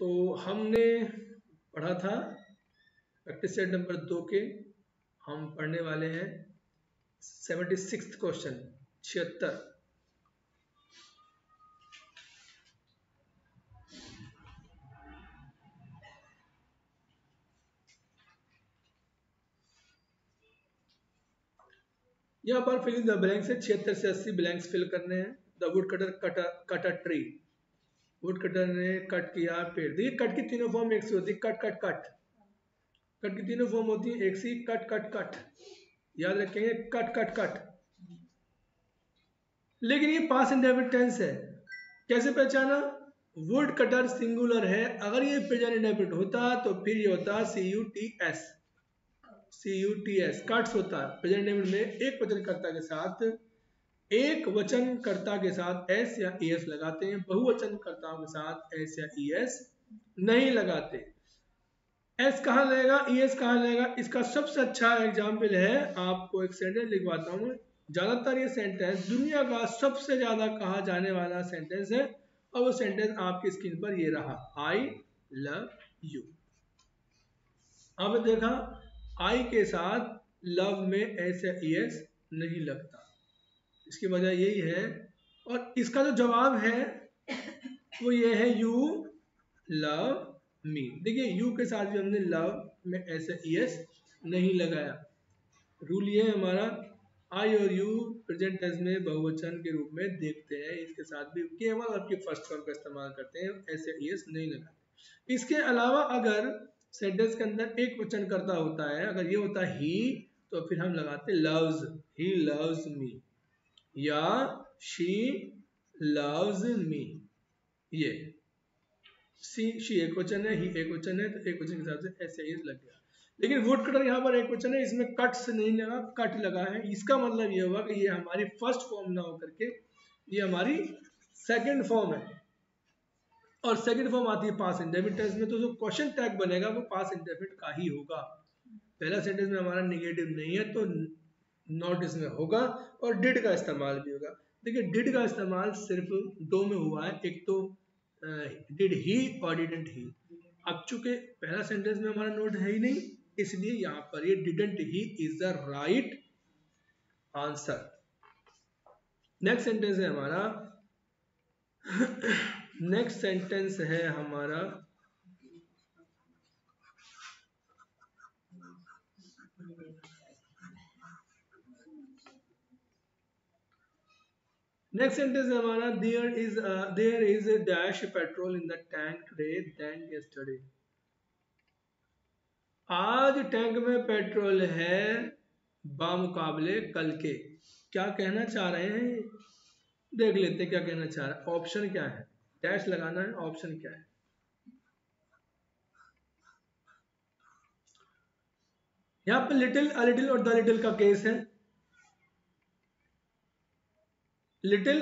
तो हमने पढ़ा था प्रैक्टिस सेट नंबर 2 के, हम पढ़ने वाले हैं 76 क्वेश्चन 76। यहाँ पर फिलिंग द ब्लैंक्स है, 76 से 80 ब्लैंक्स फिल करने हैं। The wood cutter cut a tree, would cutter ने कट किया पेड़। देखिए कट की तीनों फॉर्म एक सी होती है, कट कट कट। कट की तीनों फॉर्म होती है एक सी, कट कट कट, याद रखेंगे, कट कट कट। लेकिन ये पास्ट इंडेफिनिट टेंस है, कैसे पहचाना? वुड कटर सिंगुलर है, अगर ये प्रेजेंट इंडेफिनिट होता तो फिर ये होता CUTS, CUTS कट्स होता है। प्रेजेंट इंडेफिनिट में एक वचन कर्ता के साथ, एक वचन कर्ता के साथ एस या ES लगाते हैं, बहुवचन कर्ताओं के साथ एस या ES नहीं लगाते। एस कहाँ लगेगा, ES कहाँ लगेगा? इसका सबसे अच्छा एग्जाम्पल है, आपको एक सेंटेंस लिखवाता हूँ। ज्यादातर ये सेंटेंस दुनिया का सबसे ज्यादा कहा जाने वाला सेंटेंस है, और वो सेंटेंस आपकी स्क्रीन पर ये रहा, आई लव यू। आपने देखा आई के साथ लव में एस या ES नहीं लगता, इसकी वजह यही है। और इसका जो जवाब है वो ये है, यू लव मी। देखिए यू के साथ भी हमने लव में ऐसे ES नहीं लगाया। रूल ये है हमारा, आई और यू प्रेजेंट टेंस में बहुवचन के रूप में देखते हैं, इसके साथ भी केवल आपकी फर्स्ट फॉर्म का इस्तेमाल करते हैं, ऐसे ES नहीं लगाते। इसके अलावा अगर सेंटेंस के अंदर एक वचन करता होता है, अगर ये होता ही, तो फिर हम लगाते लव्स, ही लव्स मी या शी लव्स मी। ये शी एक वचन है, ही एक वचन है, तो एक वचन के हिसाब से ऐसे ही लग गया। लेकिन वुड कटर यहाँ पर एक वचन है, इसमें कट से नहीं लगा, कट लगा है। इसका मतलब ये हुआ कि ये हमारी फर्स्ट फॉर्म ना होकर के ये हमारी सेकंड फॉर्म है, और सेकंड फॉर्म आती है पास्ट इंडेफिनिट टेंस में, तो जो क्वेश्चन टैग बनेगा वो पास्ट इंडेफिनिट का ही होगा। पहला सेंटेंस में हमारा निगेटिव नहीं है तो नॉट इसमें होगा, और डिड का इस्तेमाल भी होगा। देखिए डिड का इस्तेमाल सिर्फ दो में हुआ है, एक तो डिड ही और डिडंट ही। अब चूंकि पहला सेंटेंस में हमारा नोट है ही नहीं, इसलिए यहाँ पर ये didn't he is the right answer. Next sentence है हमारा नेक्स्ट सेंटेंस है हमारा नेक्स्ट सेंटेंस है हमारा, there is a dash petrol in the tank today than yesterday। आज टैंक में पेट्रोल है बामुकाबले कल के। क्या कहना चाह रहे हैं, देख लेते हैं क्या कहना चाह रहा है। ऑप्शन क्या है, डैश लगाना है, ऑप्शन क्या है? यहाँ पे लिटिल, अ लिटिल और द लिटिल का केस है। लिटिल,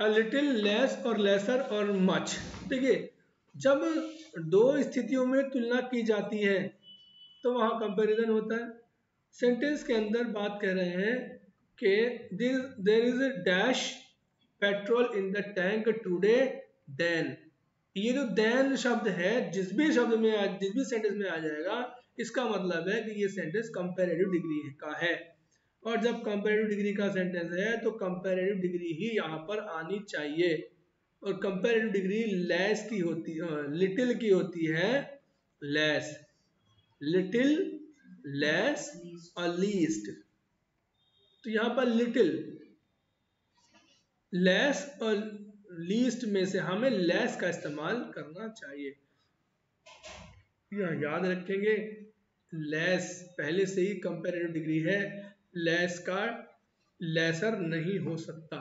अ लिटिल, लेस और लेसर और मच। देखिए जब दो स्थितियों में तुलना की जाती है तो वहां कंपैरिजन होता है। सेंटेंस के अंदर बात कर रहे हैं कि there is a dash petrol in the tank today than. ये जो देन शब्द है जिस भी शब्द में जिस भी सेंटेंस में आ जाएगा, इसका मतलब है कि ये सेंटेंस कंपैरेटिव डिग्री का है, और जब कंपैरेटिव डिग्री का सेंटेंस है तो कंपैरेटिव डिग्री ही यहाँ पर आनी चाहिए। और कंपैरेटिव डिग्री लेस की होती लिटिल की होती है, लेस, लिटिल, लेस और लीस्ट। तो यहाँ पर लिटिल, लेस और लीस्ट में से हमें लेस का इस्तेमाल करना चाहिए। यहाँ याद रखेंगे, लेस पहले से ही कंपैरेटिव डिग्री है, लेस का लेसर नहीं हो सकता।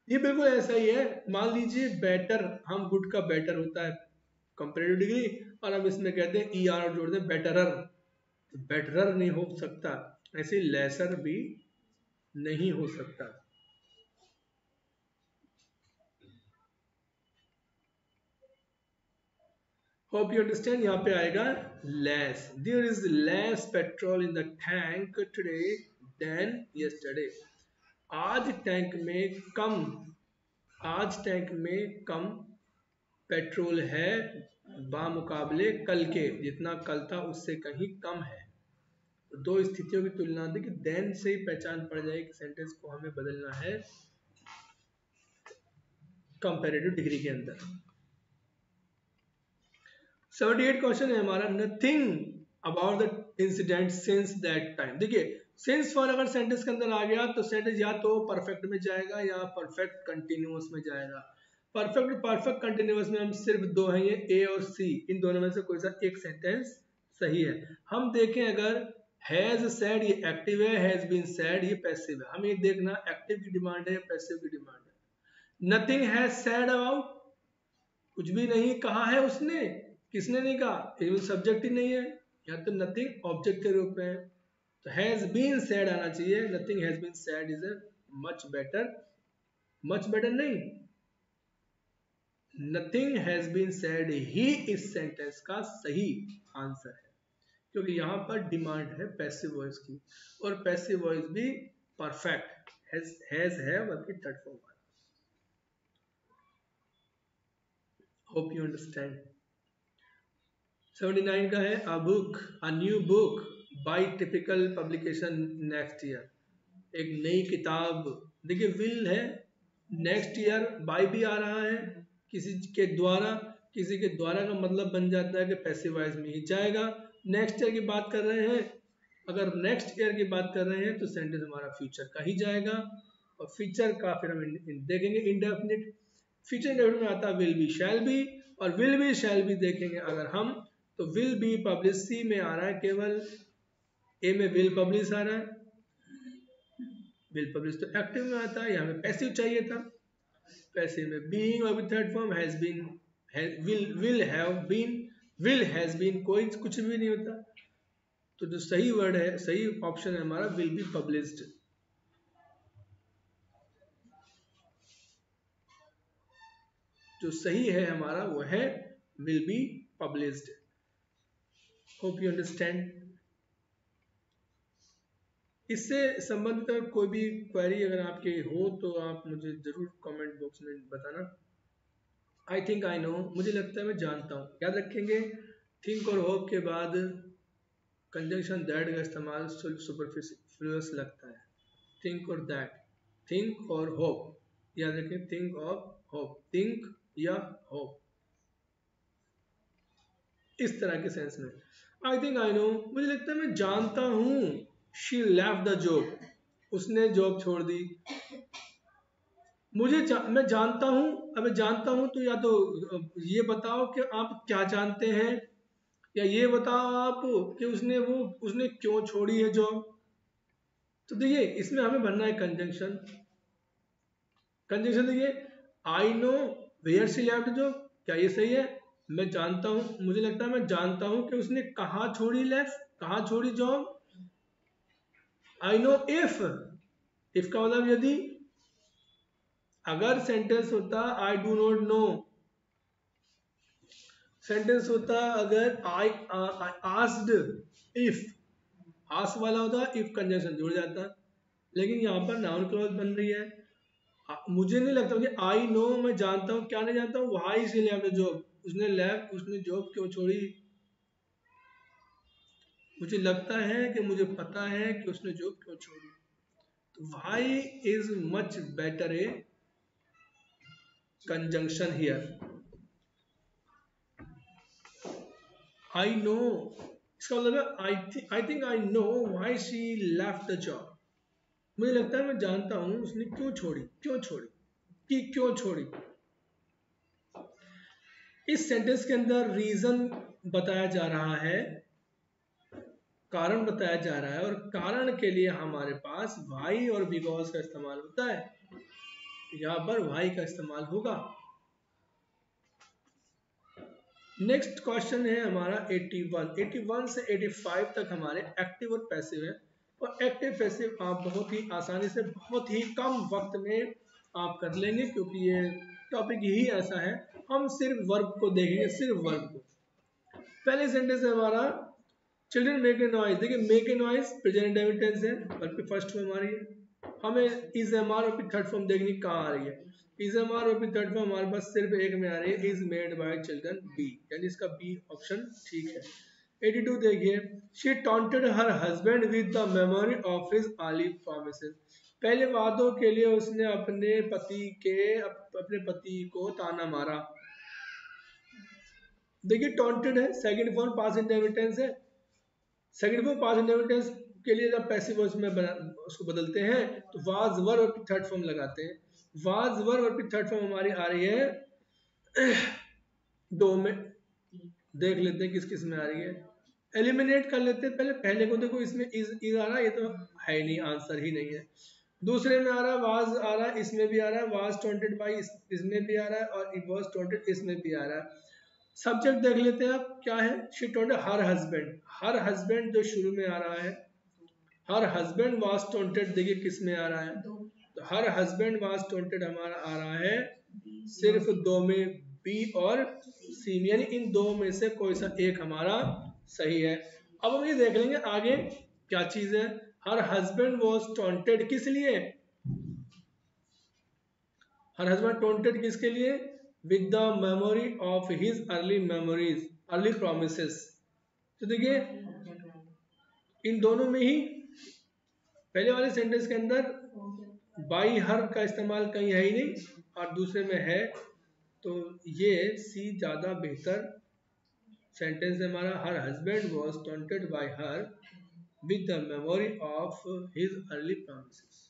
ये बिल्कुल ऐसा ही है। मान लीजिए बेटर, हम गुड का बेटर होता है कंपैरेटिव डिग्री, और हम इसमें कहते हैं ER और जोड़ दें बेटरर, तो बेटरर नहीं हो सकता, ऐसे लेसर भी नहीं हो सकता। Hope you understand. यहाँ पे आएगा less, there is less petrol in the tank today than yesterday. आज टैंक में कम, आज टैंक में कम पेट्रोल है बामुकाबले कल के, जितना कल था उससे कहीं कम है। तो दो स्थितियों की तुलना देखिए, देन से ही पहचान पड़ जाएगी कि सेंटेंस को हमें बदलना है कंपैरेटिव डिग्री के अंदर। 78 क्वेश्चन है हमारा, nothing about the incident since that time. देखिए सिंस फॉर अगर सेंटेंस के अंदर आ गया तो सेंटेंस या तो परफेक्ट में जाएगा या परफेक्ट कंटिन्यूअस में जाएगा। परफेक्ट परफेक्ट कंटिन्यूअस में हम सिर्फ दो हैं, ये ए और सी, इन दोनों में से कोई सा एक सेंटेंस सही है। हम देखें अगर हैज सेड ये एक्टिव है, हैज बीन सेड ये पैसिव है, हमें देखना एक्टिव की डिमांड है पैसिव की डिमांड है। नथिंग हैज सेड अबाउट, कुछ भी नहीं कहा है उसने, किसने नहीं कहा, इवन सब्जेक्ट ही नहीं है, या तो नथिंग ऑब्जेक्ट के रूप में है। तो हैज बीन सेड आना चाहिए, nothing has been said is a much better नहीं, नथिंग हैज बीन सेड ही इस सेंटेंस का सही आंसर है, क्योंकि यहां पर डिमांड है पैसिव वॉइस की, और पैसिव वॉइस भी परफेक्ट हैज है बल्कि थर्ड फॉर्म वाला। Hope you understand. 79 का है, a new book by typical publication next year, एक नई किताब। देखिए विल है, नेक्स्ट ईयर बाय भी आ रहा है, किसी के द्वारा का मतलब बन जाता है कि पैसिव वॉइस में ही जाएगा। नेक्स्ट ईयर की बात कर रहे हैं, अगर नेक्स्ट ईयर की बात कर रहे हैं तो सेंटेंस हमारा फ्यूचर का ही जाएगा, और फ्यूचर का फिर हम देखेंगे इंडेफिनिट। फ्यूचर इंडेफिनिट में आता है विल बी शैल बी, और विल बी शैल बी देखेंगे अगर हम तो विल बी पब्लिश सी में आ रहा है केवल, ए में विल पब्लिश आ रहा है, विल पब्लिश तो एक्टिव में आता है, यहाँ पे पैसिव चाहिए था, पैसिव में बीइंग और third form has been, will have been, will has been कोई कुछ भी नहीं होता। तो जो सही वर्ड है, सही ऑप्शन है हमारा विल बी पब्लिश्ड। जो सही है हमारा वो है will be published. Hope you understand. इससे संबंधित अगर कोई भी क्वेरी अगर आपके हो तो आप मुझे जरूर कमेंट बॉक्स में बताना। आई थिंक आई नो, मुझे लगता है मैं जानता हूँ, याद रखेंगे थिंक और होप के बाद कंजंक्शन दैट का इस्तेमाल सुपरफिशियस लगता है, थिंक और दैट, थिंक और होप, याद रखें थिंक और होप, थिंक या होप, इस तरह के सेंस में। आई थिंक आई नो, मुझे लगता है मैं जानता हूँ, शी लेफ्ट द जॉब, उसने जॉब छोड़ दी। मैं जानता हूँ, अब मैं जानता हूँ तो या तो ये बताओ कि आप क्या जानते हैं, या ये बताओ आप कि उसने क्यों छोड़ी है जॉब। तो देखिए इसमें हमें भरना है कंजंक्शन। कंजंक्शन देखिए, I know where she left job, क्या ये सही है? मैं जानता हूँ, मुझे लगता है मैं जानता हूँ कि उसने कहाँ छोड़ी कहाँ छोड़ी जॉब। आई नो इफ का मतलब यदि, अगर सेंटेंस होता I do not know, sentence होता अगर आई आस्क्ड इफ, आस्क वाला होता इफ कंजंक्शन जुड़ जाता, लेकिन यहाँ पर नाउन क्लॉज बन रही है। मुझे नहीं लगता कि आई नो, मैं जानता हूँ, क्या नहीं जानता हूँ, व्हाई शी लेफ्ट जॉब, उसने जॉब क्यों छोड़ी। मुझे लगता है कि मुझे पता है कि उसने जॉब क्यों छोड़ी, तो why is much better A conjunction here. I know, इसका मतलब है I think I know why she left the job, मुझे लगता है मैं जानता हूं उसने क्यों छोड़ी। इस सेंटेंस के अंदर रीजन बताया जा रहा है, कारण बताया जा रहा है, और कारण के लिए हमारे पास व्हाई और बिकॉज का इस्तेमाल होता है, यहां पर व्हाई का इस्तेमाल होगा। नेक्स्ट क्वेश्चन है हमारा 81 से 85 तक हमारे एक्टिव और पैसिव है, और एक्टिव पैसिव आप बहुत ही आसानी से बहुत ही कम वक्त में आप कर लेंगे, क्योंकि ये टॉपिक ही ऐसा है। हम सिर्फ वर्ब को देखेंगे, सिर्फ वर्ब को। पहले सेंटेंस है हमारा चिल्ड्रन मेक ए नॉइज। देखिए make a noise present indefinite tense है, बल्कि फर्स्ट फॉर्म हमारी है। हमें इज एम आर की थर्ड फॉर्म देखनी कहाँ आ रही है। इज एम आर की थर्ड फॉर्म हमारे पास सिर्फ एक में आ रही है, is made by children B, यानी इसका बी ऑप्शन ठीक है। 82 देखिए, she taunted her husband with the memory of his early promises. पहले वादों के लिए उसने अपने पति को ताना मारा। देखिए टॉन्टेड है, second form past indefinite tense है। Second form past indefinite tense के लिए जब पैसिव वॉइस में उसको बदलते हैं तो वाज वर्ब की थर्ड फॉर्म लगाते हैं। वाज वर्ब की थर्ड फॉर्म हमारी आ रही है दो में, देख लेते हैं किस किस में आ रही है। एलिमिनेट कर लेते हैं, पहले को देखो, इसमें इज आ रहा है, ये तो है नहीं, आंसर ही नहीं है। दूसरे में आ रहा है वाज आ रहा है, इसमें भी आ रहा है वाज टॉन्टेड बाई, इसमें भी आ रहा है, और इट वाज टॉन्टेड इसमें भी आ रहा है। सब्जेक्ट देख लेते हैं आप क्या है, she taunted her husband. Her husband जो शुरू में आ रहा है, हर हस्बैंड वाज टॉन्टेड, देखिए किस में आ रहा है, तो हर हस्बैंड वाज टॉन्टेड हमारा आ रहा है सिर्फ दो में, बी और सी में, यानी इन दो में से कोई सा एक हमारा सही है। अब हम ये देख लेंगे आगे क्या चीज है। हर हस्बैंड वाज टॉन्टेड किस लिए, हर हस्बैंड टॉन्टेड किसके लिए, with the memory of his early memories, early promises. तो देखिए इन दोनों में ही पहले वाले सेंटेंस के अंदर बाई हर का इस्तेमाल कहीं है ही नहीं, और दूसरे में है, तो ये सी ज्यादा बेहतर सेंटेंस है हमारा। Her husband was taunted by her with the memory of his early promises,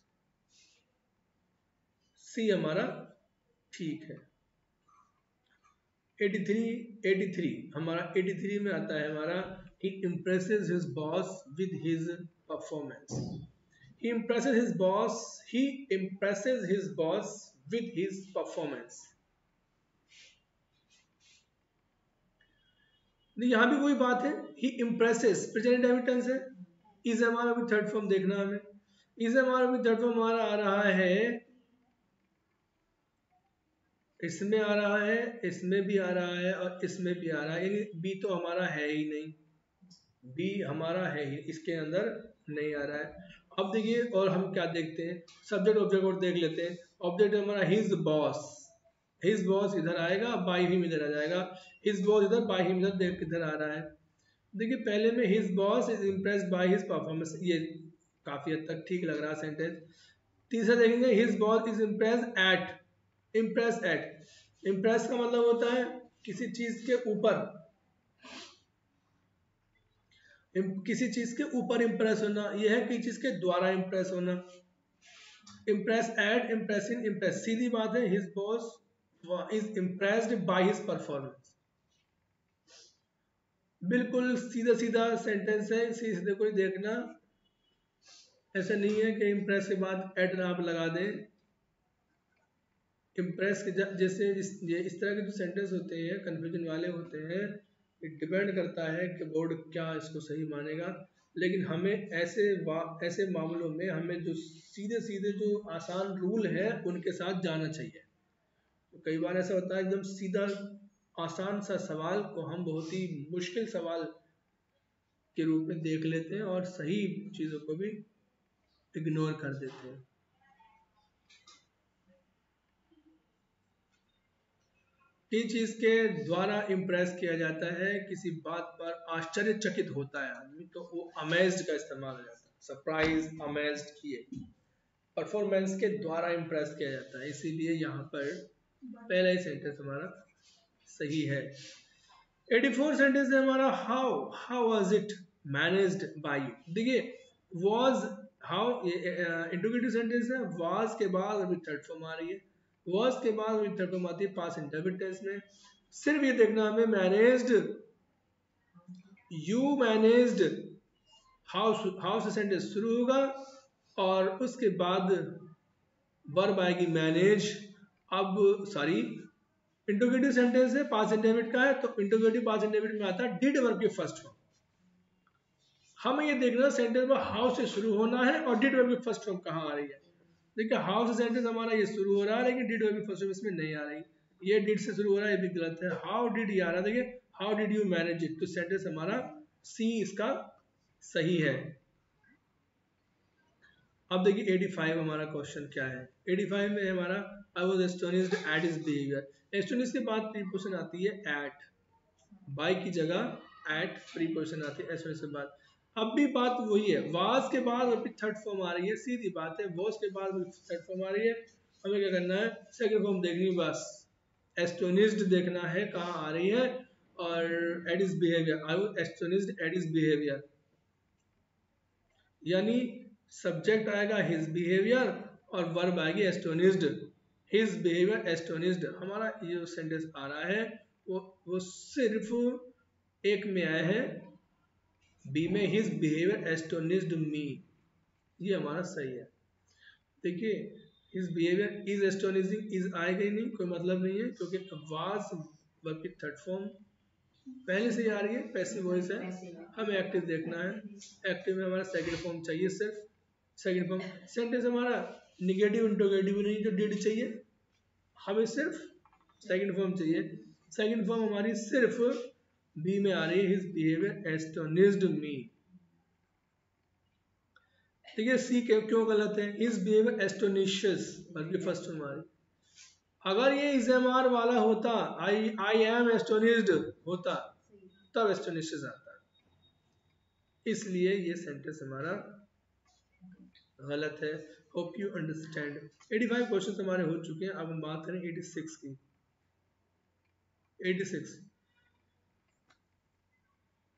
see हमारा ठीक है। 83 हमारा 83 में आता है हमारा, he impresses his boss with his performance। he impresses his boss with his performance। यहां भी वही बात है, he impresses present indefinite tense है। इज हमारा भी थर्ड फॉर्म देखना हमें, इज हमारा भी थर्ड फॉर्म हमारा आ रहा है, इसमें आ रहा है, इसमें भी आ रहा है, और इसमें भी आ रहा है, यानी बी तो हमारा है ही नहीं, बी हमारा है ही इसके अंदर नहीं आ रहा है। अब देखिए और हम क्या देखते हैं, सब्जेक्ट ऑब्जेक्ट और देख लेते हैं। ऑब्जेक्ट हमारा हिज बॉस, हिज बॉस इधर आएगा, बाई हिम इधर आ जाएगा, हिज बॉस इधर, बाई हिम इधर, देख किधर आ रहा है। देखिए पहले में his boss is impressed by his performance, ये काफी हद तक ठीक लग रहा है सेंटेंस। तीसरा देखेंगे his boss is impressed at, impress at, impress का मतलब होता है किसी चीज के ऊपर, किसी चीज के ऊपर इंप्रेस होना, यह है किसी चीज के द्वारा इंप्रेस होना। Impress at, impress in, impress, सीधी बात है, his boss is impressed by his performance. बिल्कुल सीधा सीधा सेंटेंस है, सीधे कोई देखना, ऐसा नहीं है कि इम्प्रेस के बाद एट आप लगा दें। इम्प्रेस के जैसे इस तरह के जो सेंटेंस होते हैं कंफ्यूजन वाले होते हैं, इट डिपेंड करता है कि बोर्ड क्या इसको सही मानेगा। लेकिन हमें ऐसे मामलों में हमें जो सीधे सीधे जो आसान रूल हैं उनके साथ जाना चाहिए। तो कई बार ऐसा होता है एकदम सीधा आसान सा सवाल को हम बहुत ही मुश्किल सवाल के रूप में देख लेते हैं और सही चीज़ों को भी इग्नोर कर देते हैं। किस चीज के द्वारा इम्प्रेस किया जाता है, किसी बात पर आश्चर्यचकित होता है आदमी, तो वो अमेज्ड का इस्तेमाल हो जाता है, सरप्राइज, अमेज्ड किए, परफॉर्मेंस के द्वारा इम्प्रेस किया जाता है, इसीलिए यहाँ पर पहला ही सेंटेंस हमारा सही है। 84 सेंटेंस है हमारा, how was it managed by you. देखिए वाज, हाउ इंट्रोगेटिव सेंटेंस है, वाज के बाद अभी थर्ड फॉर्म आ रही है, वाज के बाद अभी थर्ड फॉर्म आती है पास्ट इंडेफिनिट टेंस में। सिर्फ ये देखना हमें मैनेज्ड, यू मैनेज्ड, हाउ से सेंटेंस शुरू होगा और उसके बाद वर्ब आएगी मैनेज। अब सॉरी इंट्रोगेटिव सेंटेंस है, पास्ट इंडेफिनिट का है, तो इंट्रोगेटिव पास्ट इंडेफिनिट में आता है डिड वर्ब की फर्स्ट फॉर्म। हमें ये देखना सेंटेंस में हाउ से शुरू होना है और डिड वर्ब की फर्स्ट फॉर्म कहाँ आ रही है। देखिए हाउ से सेंटेंस हमारा ये शुरू हो रहा है, लेकिन डिड वर्ब की फर्स्ट फॉर्म इसमें नहीं आ रही, ये डिड से शुरू हो रहा है, ये भी गलत है। हाउ डिड ये आ रहा है, देखिए how did you manage it, तो सेंटेंस हमारा सी इसका सही है। अब देखिए 85 हमारा क्वेश्चन क्या है। 85 में हमारा I was astonished at his behaviour. Astonish के बाद प्रीपोजिशन आती है एट, बाय की जगह एट प्रीपोजिशन आती है एस्टोनिश के बाद। अब भी बात वही है, वाज के बाद अभी थर्ड फॉर्म आ रही है, सीधी बात है, वॉज के बाद थर्ड फॉर्म आ रही है। हमें क्या करना है, सेकंड फॉर्म देखनी है बस। एस्टोनिश्ड देखना है कहाँ आ रही है, और at his behaviour, I was astonished at his behaviour, यानी सब्जेक्ट आएगा हिज बिहेवियर और वर्ब आएगी एस्टोनिश्ड। हिज बिहेवियर एस्टोनिश्ड, हमारा ये जो सेंटेंस आ रहा है वो सिर्फ एक में आया है, बी में हिज बिहेवियर एस्टोनिश्ड मी, ये हमारा सही है। देखिए his behaviour is astonishing, is आएगा ही नहीं, कोई मतलब नहीं है, क्योंकि वाज वर्ब की थर्ड फॉर्म पहले से ही आ रही है, पैसिव वॉइस है, हमें एक्टिव देखना है। एक्टिव में हमारा सेकंड फॉर्म चाहिए, सिर्फ सेकंड फॉर्म। सेंटेंस हमारा निगेटिव इंटरोगेटिव नहीं जो डिड चाहिए, हमें सिर्फ सेकंड फॉर्म चाहिए। सेकंड फॉर्म हमारी सिर्फ बी में आ रही है, हिज बिहेवियर एस्टोनिश्ड मी। ठीक है, सी क्यों गलत है, हिज बिहेवियर एस्टोनिशियस बल्कि फर्स्ट फॉर्म आ रही। अगर ये इज़ेमार वाला होता, आई एम एस्टोनिश्ड होता, तब एस्टोनिशियस आता, इसलिए ये सेंटेंस हमारा गलत है। Hope you understand. 85 क्वेश्चन हमारे हो चुके हैं, अब हम बात करें 86 की। 86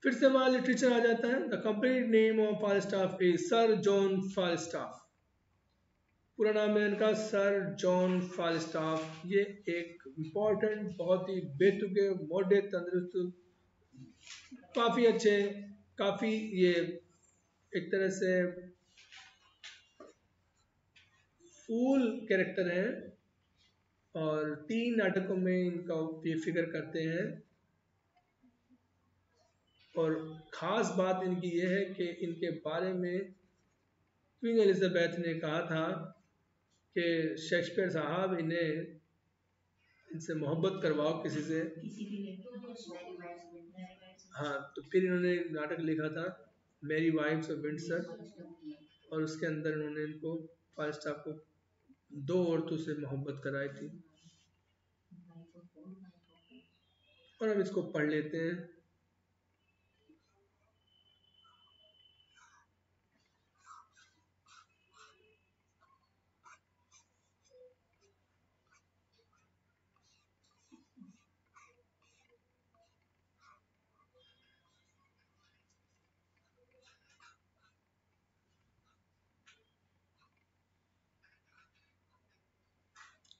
फिर से हमारा लिटरेचर आ जाता है। The complete name of Falstaff is sir John Falstaff. पूरा नाम है इनका सर जॉन फालस्टाफ। ये एक इम्पोर्टेंट, बहुत ही बेतुके, मोटे, तंदुरुस्त, काफी अच्छे, काफी ये एक तरह से फूल कैरेक्टर हैं, और 3 नाटकों में इनका ये फिगर करते हैं। और ख़ास बात इनकी ये है कि इनके बारे में क्वीन एलिजाबेथ ने कहा था कि शेक्सपियर साहब इनसे मोहब्बत करवाओ किसी से। हाँ, तो फिर इन्होंने नाटक लिखा था मेरी वाइफ्स ऑफ विंडसर, और उसके अंदर इन्होंने इनको फालस्टाफ को 2 औरतों से मोहब्बत कराई थी। और अब इसको पढ़ लेते हैं।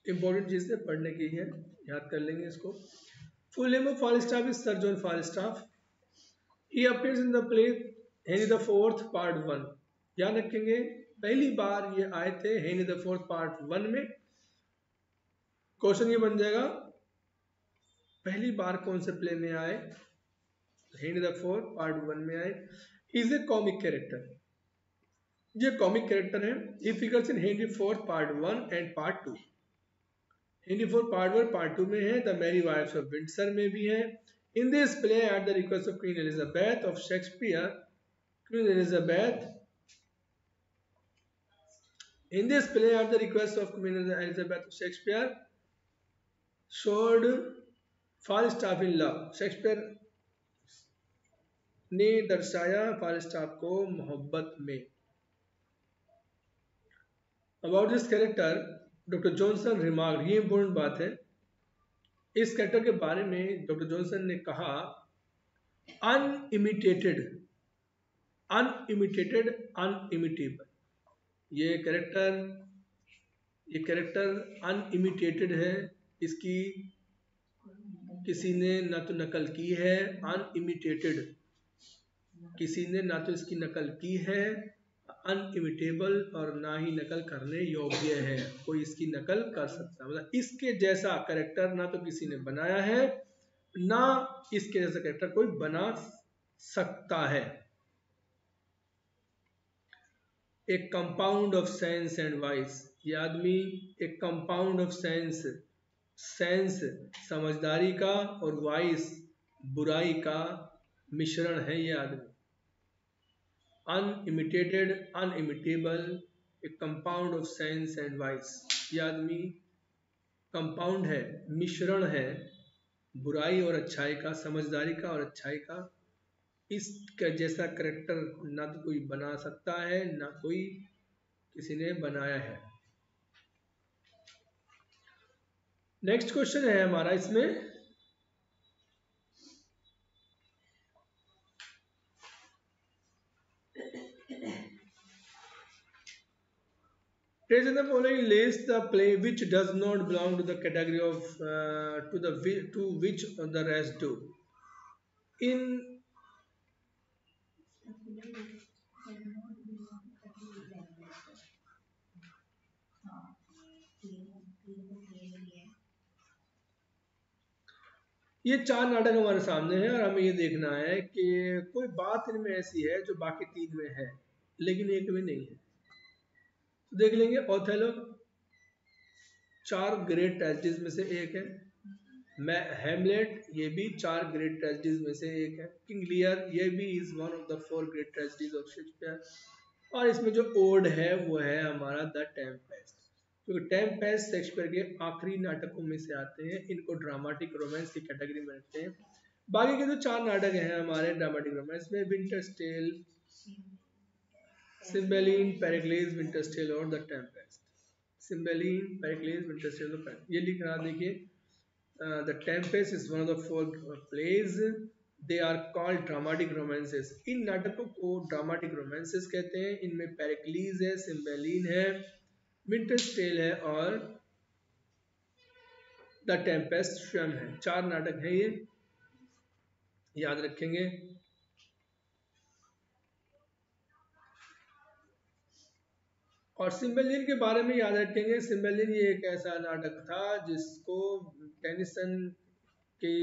इंपॉर्टेंट चीज़ें पढ़ने की है, याद कर लेंगे इसको। Full name of Falstaff is sir John Falstaff. He appears in the play Henry the fourth part 1। याद रखेंगे, पहली बार ये आए थे हेनरी द फोर्थ पार्ट 1 में। क्वेश्चन ये बन जाएगा, पहली बार कौन से प्ले में आए, हेनरी द फोर्थ पार्ट 1 में आए। He is a comic character, ये कॉमिक कैरेक्टर है। He figures in Henry fourth part 1 and part 2। Henry fourth part 1 part 2 में है, the Merry Wives of Windsor में भी है। In this play at the request of Queen Elizabeth of Shakespeare, Queen Elizabeth in this play at the request of Queen Elizabeth of Shakespeare showed Falstaff in love। Shakespeare ने दर्शाया Falstaff को मोहब्बत में। About this character doctor Johnson remark, ये important बात है, इस character के बारे में डॉक्टर जॉनसन ने कहा अनइमिटेटेड, अनइमिटेटेड, अनइमिटेबल। ये कैरेक्टर अनइमिटेटेड है, इसकी किसी ने ना तो नकल की है, अनइमिटेटेड, किसी ने ना तो इसकी नकल की है, अनइमिटेबल, और ना ही नकल करने योग्य है, कोई इसकी नकल कर सकता, मतलब इसके जैसा कैरेक्टर ना तो किसी ने बनाया है, ना इसके जैसा कैरेक्टर कोई बना सकता है। एक compound of sense and vice, ये आदमी एक कंपाउंड ऑफ सेंस, सेंस समझदारी का और वाइस बुराई का मिश्रण है ये आदमी। Unimitated, unimitable, a compound of science and vice. ये आदमी कंपाउंड है, मिश्रण है बुराई और अच्छाई का, समझदारी का और अच्छाई का। इसका जैसा करेक्टर ना तो कोई बना सकता है ना कोई किसी ने बनाया है। नेक्स्ट क्वेश्चन है हमारा इसमें, Trace in the following list the play which does not belong to the category of to which the rest do. In ये 4 नाटक हमारे सामने हैं और हमें ये देखना है कि कोई बात इनमें ऐसी है जो बाकी 3 में है लेकिन एक में नहीं है। तो देख लेंगे। ओथेलो 4 ग्रेट ट्रेजेडीज में से एक है। मैं हेमलेट ये भी 4 ग्रेट ट्रेजेडीज में से एक है। किंग लियर ये भी is one of the 4 great tragedies of Shakespeare. और इसमें जो ओड है वो है हमारा द टेम्पेस्ट, क्योंकि टेम्पेस्ट शेक्सपियर के आखिरी नाटकों में से आते हैं। इनको ड्रामेटिक रोमांस की कैटेगरी में रखते हैं। बाकी के जो 4 नाटक हैं हमारे ड्रामेटिक रोमांस में, विंटर्स टेल, सिम्बेलिन, पेरिक्लेस, विंटर्स टेल और द टेम्पेस्ट। सिम्बेलिन, पेरिक्लेस, विंटर्स टेल, ये लिख रहा देखिए। The Tempest is one of the 4 plays. They are called dramatic romances. इन नाटकों को ड्रामेटिक रोमांसेस कहते हैं। इनमें पेरिक्लीज है, सिम्बेलिन है, विंटर्स टेल है और द टेम्पेस्ट स्वयं है। 4 नाटक है ये, याद रखेंगे। और सिम्बेलिन के बारे में याद रखेंगे। सिम्बेलिन ये एक ऐसा नाटक था जिसको टेनिसन के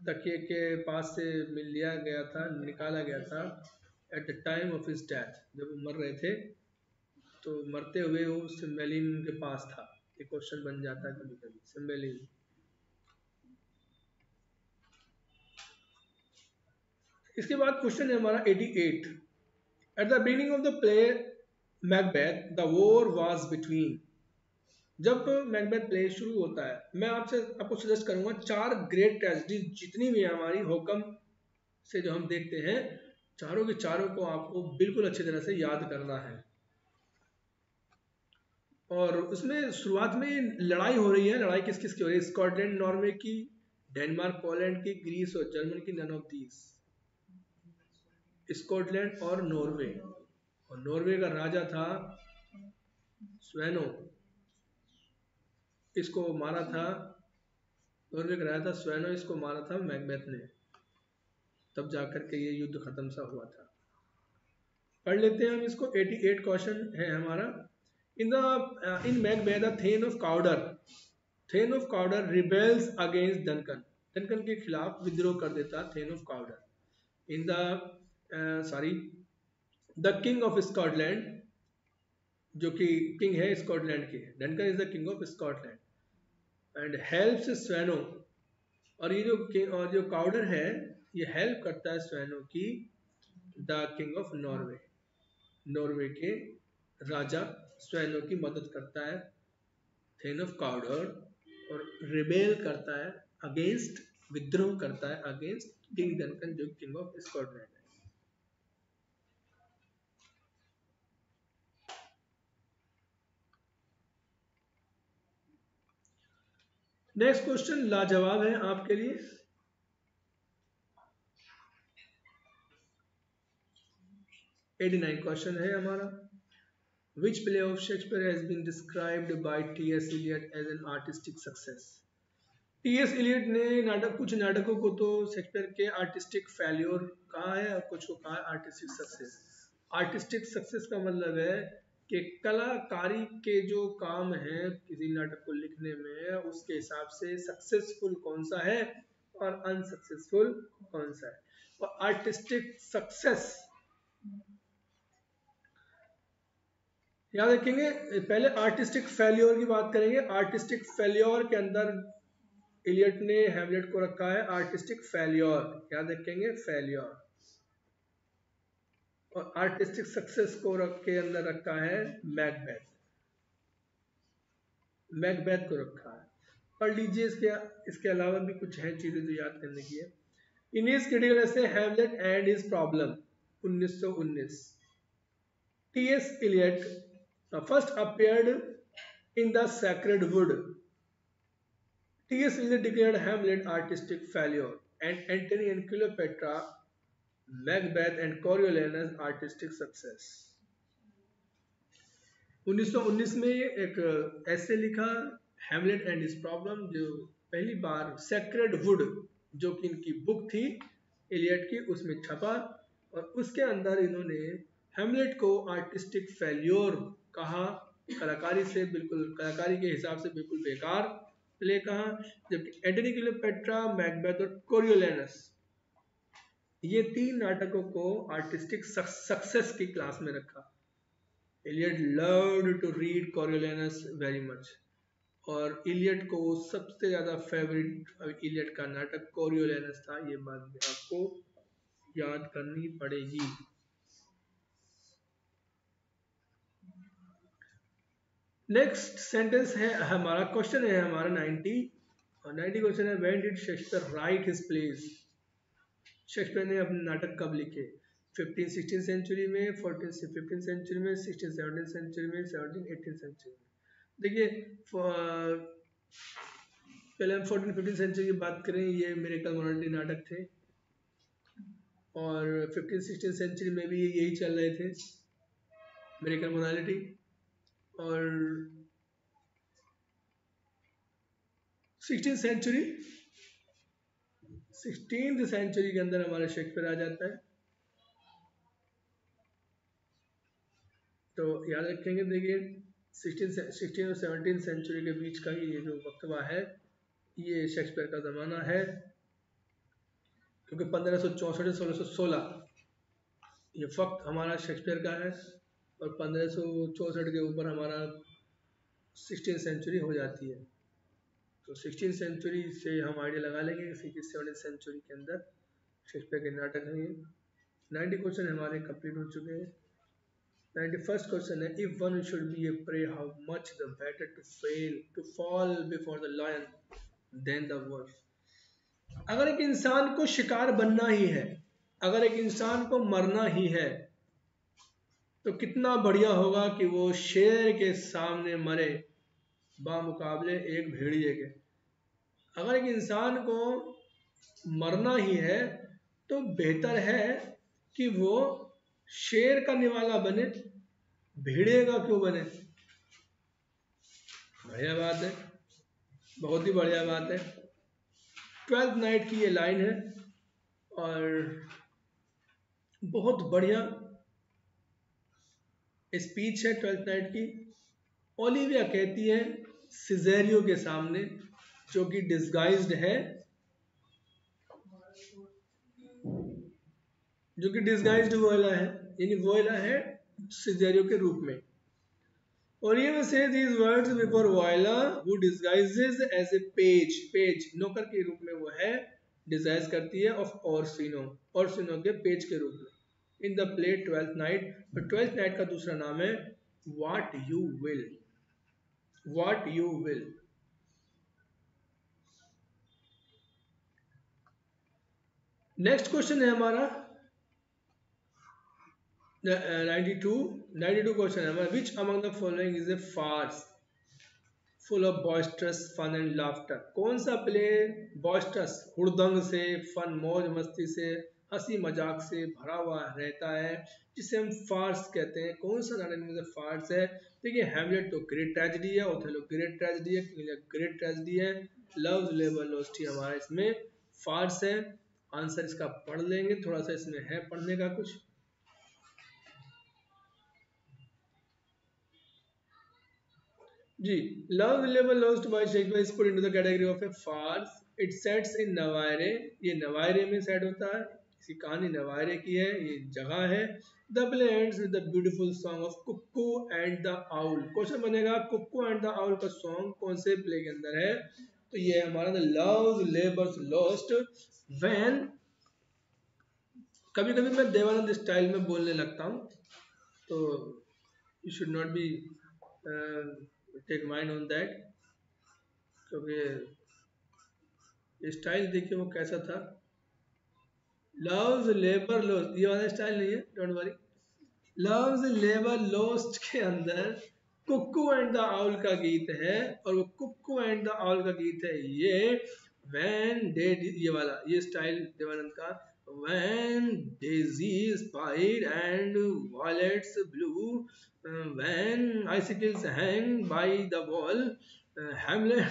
तकिए के पास से मिल लिया गया था, निकाला गया था at the time of his death. जब वो मर रहे थे तो मरते हुए वो सिम्बेलिन के पास था। ये क्वेश्चन बन जाता है कभी कभी। सिम्बेलिन। इसके बाद क्वेश्चन है हमारा 88। At the beginning of the play Macbeth the war was between. जब मैकबेथ प्ले शुरू होता है, मैं आपको सजेस्ट करूंगा 4 ग्रेट ट्रेजेडी जितनी भी हमारी होकम से जो हम देखते हैं, चारों के चारों को आपको बिल्कुल अच्छी तरह से याद करना है। और उसमें शुरुआत में लड़ाई हो रही है। लड़ाई किस किस की हो रही है? स्कॉटलैंड नॉर्वे की, डेनमार्क पोलैंड की, ग्रीस और जर्मनी की। None of these. स्कॉटलैंड और नॉर्वे। और नॉर्वे का राजा था स्वेनो। इसको मारा था, नॉर्वे का राजा था स्वेनो, इसको मारा था मैकबेथ ने। तब जाकर के ये युद्ध खत्म सा हुआ था। पढ़ लेते हैं हम इसको। 88 क्वेश्चन है हमारा। In Macbeth the thane of Cawdor, thane of Cawdor rebels against Duncan. Duncan के खिलाफ विद्रोह कर देता thane of Cawdor. In the king of Scotland, जो कि किंग है स्कॉटलैंड के, Duncan is the king of Scotland and helps Sweno. और ये जो काउडर है ये हेल्प करता है स्वेनो की, the king of Norway, Norway के राजा स्वेनो की मदद करता है थेन ऑफ काउडर, और रिबेल करता है अगेंस्ट, विद्रोह करता है अगेंस्ट किंग डनकन जो किंग ऑफ स्कॉटलैंड है। नेक्स्ट क्वेश्चन लाजवाब है आपके लिए। क्वेश्चन है हमारा। Which play of Shakespeare has been described by T.S. Eliot as an artistic success? T.S. Eliot ने कुछ नाटकों को तो शेक्सपियर के आर्टिस्टिक फेल्योर कहा है और कुछ को कहा है आर्टिस्टिक सक्सेस। आर्टिस्टिक सक्सेस का मतलब है कि कलाकारी के जो काम है किसी नाटक को लिखने में, उसके हिसाब से सक्सेसफुल कौन सा है और अनसक्सेसफुल कौन सा है। और आर्टिस्टिक सक्सेस याद रखेंगे। पहले आर्टिस्टिक फेल्योर की बात करेंगे। आर्टिस्टिक फेल्योर के अंदर इलियट ने हैमलेट को रखा है आर्टिस्टिक फेल्योर। याद रखेंगे फेल्योर। और आर्टिस्टिक सक्सेस को रख के अंदर रखा है मैकबेथ। मैकबेथ को रखा है। पढ़ लीजिए इसके अलावा भी कुछ है चीजें जो याद करने की है। In his critical essay Hamlet and his problem 1919, T.S.. Eliot first appeared in the Sacred Wood. T.S. Eliot declared Hamlet artistic failure and Antony and Cleopatra, Macbeth and Coriolanus artistic success. 1919 में एक ऐसे लिखा Hamlet and his problem, जो पहली बार sacred would जो कि इनकी book थी एलियट की उसमें छपा, और उसके अंदर इन्होंने हैमलेट को आर्टिस्टिक फेल्योर कहा, कलाकारी से बिल्कुल, कलाकारी के हिसाब से बिल्कुल बेकार प्ले कहा, जबकि एंटनी क्लियोपेट्रा, मैकबेथ और कोरियोलानस ये तीन नाटकों को आर्टिस्टिक सक्सेस की क्लास में रखा। Eliot loved to read Coriolanus very much, और इलियट को सबसे ज़्यादा फेवरेट इलियट का नाटक कोरियोलानस था। ये बात भी आपको याद करनी पड़ेगी। नेक्स्ट सेंटेंस है हमारा, क्वेश्चन है हमारा 90, और 90 क्वेश्चन है, when did Shakespeare write his plays? Shakespeare ने अपने नाटक कब लिखे? 15-16 सेंचुरी में, 14-15 सेंचुरी में, 16-17 सेंचुरी में, 17-18 सेंचुरी में। देखिए पहले हम 14-15 सेंचुरी की बात करें, ये मिरेकल मोनालिटी नाटक थे, और 15-16 सेंचुरी में भी यही चल रहे थे, मिरेकल मोनालिटी। और 16th सेंचुरी के अंदर हमारा शेक्सपियर आ जाता है। तो याद रखेंगे, देखिए 16 और 17 सेंचुरी के बीच का ये जो वक्तवा है, ये शेक्सपियर का ज़माना है, क्योंकि 1564 से 1616 ये वक्त हमारा शेक्सपियर का है, और 1564 के ऊपर हमारा 16 सेंचुरी हो जाती है। तो 16 सेंचुरी से हम आइडिया लगा लेंगे कि 17 सेंचुरी के अंदर शेक्सपियर के नाटक हैं ये। 90 क्वेश्चन हमारे कंप्लीट हो चुके हैं। 91st क्वेश्चन है, if one should be a prey how much the better to fall before the lion than the wolf. अगर एक इंसान को शिकार बनना ही है, अगर एक इंसान को मरना ही है, तो कितना बढ़िया होगा कि वो शेर के सामने मरे बामुकाबले एक भेड़िए के। अगर एक इंसान को मरना ही है तो बेहतर है कि वो शेर का निवाला बने, भेड़िए का क्यों बने। बढ़िया बात है, बहुत ही बढ़िया बात है। 12th नाइट की ये लाइन है, और बहुत बढ़िया स्पीच है 12th नाइट की। ओलिविया कहती है सिजेरियो के सामने, जो कि डिस्गाइज्ड है, जो कि डिस्गाइज्ड वोएला है, यानी वोएला है सिजेरियो के रूप में। ओलिविया से these words before वोएला who disguises as a page नौकर के रूप में वो है, डिस्गाइज करती है ऑफ ओर्सिनो के पेज के रूप में। इन द प्ले 12th नाइट, और 12th नाइट का दूसरा नाम है what you will. Next question है हमारा 92 क्वेश्चन है हमारा, which among the following is a farce full of boisterous fun and laughter. कौन सा प्ले बॉयस्टरस, हुड़दंग से, फन मौज मस्ती से, हंसी मजाक से भरा हुआ रहता है, जिसे हम फार्स कहते हैं। कौन सा नाटक में से फार्स है? देखिए हैमलेट तो ग्रेट ट्रेजेडी है, ओथेलो ग्रेट ट्रेजेडी है, ग्रेट ट्रेजेडी है, लव्स लेबर लोस्ट ही हमारा इसमें फार्स है। आंसर इसका पढ़ लेंगे, थोड़ा सा इसमें है पढ़ने का कुछ। जी, Love Labour Lost by Shakespeare is put into the category of a farce. It sets in Navarre, ये नवायरे में सेट होता है, इसकी कहानी नवायरे की है, ये जगह है। The play ends with the beautiful song of cuckoo and the owl. क्वेश्चन बनेगा कुक्कू एंड द आउल का सॉन्ग कौन से प्ले के अंदर है? तो ये हमारा the love labour's lost when कभी कभी मैं देवानंद स्टाइल में बोलने लगता हूँ, तो you should not be take mind on that, क्योंकि स्टाइल देखिए वो कैसा था। लव्स लेबर लोस्ट, ये वाला स्टाइल नहीं है, don't worry. Loves labour lost के अंदर कुक्कू एंड द आउल का गीत है, और वो कुक्कू एंड द आउल का गीत है ये व्हेन डेड, ये वाला, ये स्टाइल देवानंद का। When daisy pied and violets blue, when icicles hang by the wall, Hamlet,